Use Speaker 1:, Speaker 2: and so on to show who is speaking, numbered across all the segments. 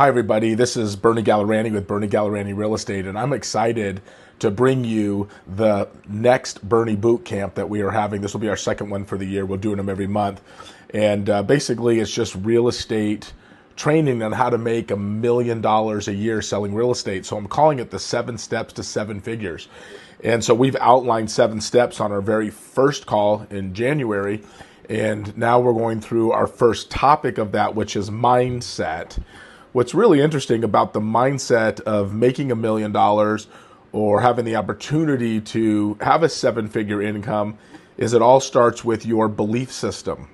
Speaker 1: Hi, everybody. This is Bernie Gallerani with Bernie Gallerani Real Estate, and I'm excited to bring you the next Bernie Boot Camp that we are having. This will be our second one for the year. We're doing them every month. And basically, it's just real estate training on how to make $1 million a year selling real estate. So I'm calling it the 7 steps to 7 figures. And so we've outlined 7 steps on our very first call in January. And now we're going through our first topic of that, which is mindset. What's really interesting about the mindset of making $1 million or having the opportunity to have a 7-figure income is it all starts with your belief system.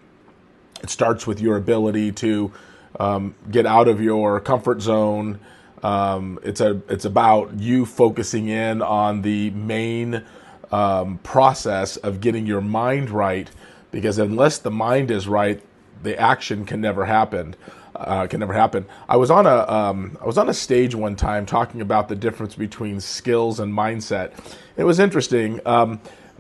Speaker 1: It starts with your ability to get out of your comfort zone. It's about you focusing in on the main process of getting your mind right, because unless the mind is right, the action can never happen. I was on a stage one time talking about the difference between skills and mindset. It was interesting.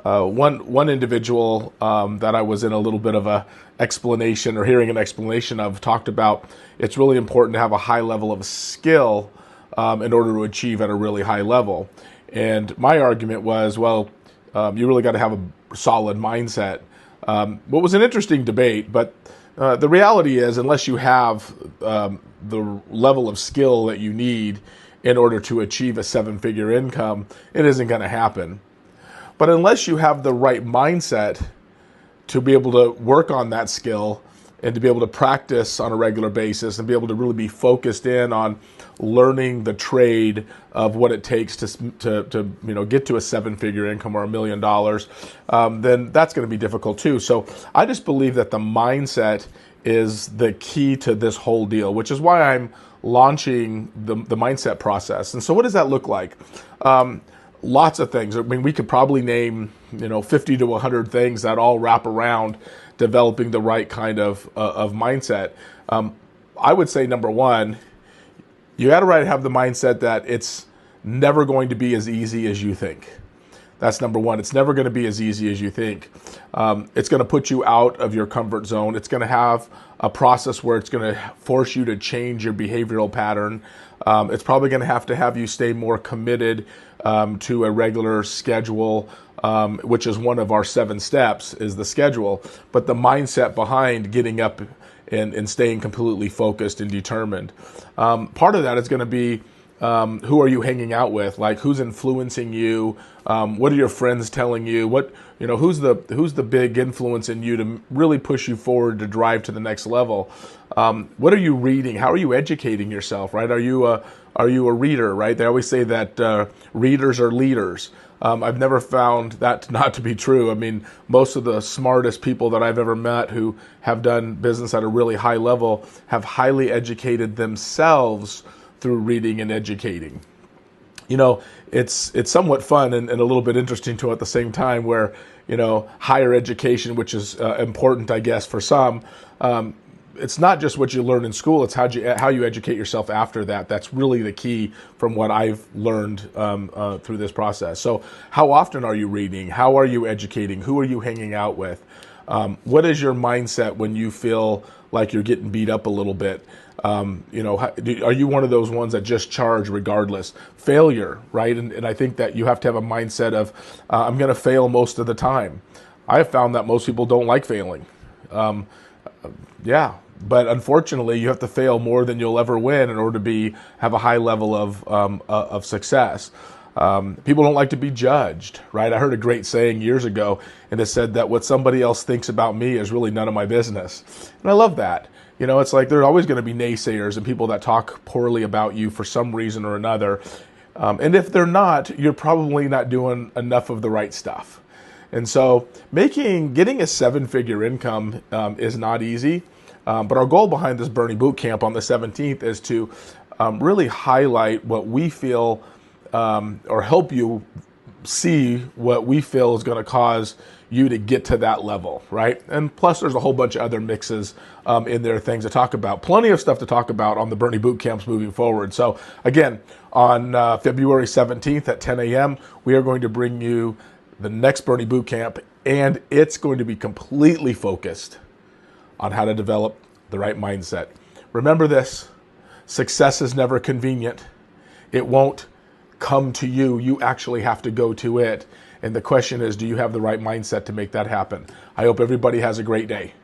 Speaker 1: One individual that I was in a little bit of a explanation or hearing an explanation of talked about it's really important to have a high level of skill in order to achieve at a really high level. And my argument was, well, you really got to have a solid mindset. What was an interesting debate, but the reality is, unless you have the level of skill that you need in order to achieve a 7-figure income, it isn't going to happen. But unless you have the right mindset to be able to work on that skill and to be able to practice on a regular basis and be able to really be focused in on learning the trade of what it takes to get to a 7-figure income or $1 million, then that's going to be difficult too. So I just believe that the mindset is the key to this whole deal, which is why I'm launching the mindset process. And so what does that look like? Lots of things. I mean, we could probably name 50 to 100 things that all wrap around developing the right kind of mindset. I would say number one, you got to have the mindset that it's never going to be as easy as you think. That's number one. It's never going to be as easy as you think. It's going to put you out of your comfort zone. It's going to have a process where it's going to force you to change your behavioral pattern. It's probably going to have you stay more committed to a regular schedule, which is one of our 7 steps, is the schedule. But the mindset behind getting up and staying completely focused and determined. Part of that is going to be who are you hanging out with? Like, who's influencing you? What are your friends telling you? Who's the big influence in you to really push you forward to drive to the next level? What are you reading? How are you educating yourself? Right? Are you a reader? Right? They always say that readers are leaders. I've never found that not to be true. I mean, most of the smartest people that I've ever met who have done business at a really high level have highly educated themselves through reading and educating. It's somewhat fun and a little bit interesting too at the same time, where higher education, which is important, I guess, for some. It's not just what you learn in school; it's how you educate yourself after that. That's really the key from what I've learned through this process. So, how often are you reading? How are you educating? Who are you hanging out with? What is your mindset when you feel like you're getting beat up a little bit? Are you one of those ones that just charge regardless? Failure, right? And I think that you have to have a mindset of, I'm going to fail most of the time. I have found that most people don't like failing. But unfortunately, you have to fail more than you'll ever win in order to have a high level of success. People don't like to be judged, right? I heard a great saying years ago, and it said that what somebody else thinks about me is really none of my business. And I love that. It's like there's always going to be naysayers and people that talk poorly about you for some reason or another. And if they're not, you're probably not doing enough of the right stuff. And so getting a 7-figure income is not easy. But our goal behind this Bernie Boot Camp on the 17th is to really highlight what we feel or help you see what we feel is going to cause you to get to that level, right? And plus, there's a whole bunch of other mixes in there, things to talk about. Plenty of stuff to talk about on the Bernie Boot Camps moving forward. So again, on February 17th at 10 a.m., we are going to bring you the next Bernie Boot Camp, and it's going to be completely focused on how to develop the right mindset. Remember this: Success is never convenient. It won't come to you. You actually have to go to it. And the question is, do you have the right mindset to make that happen? I hope everybody has a great day.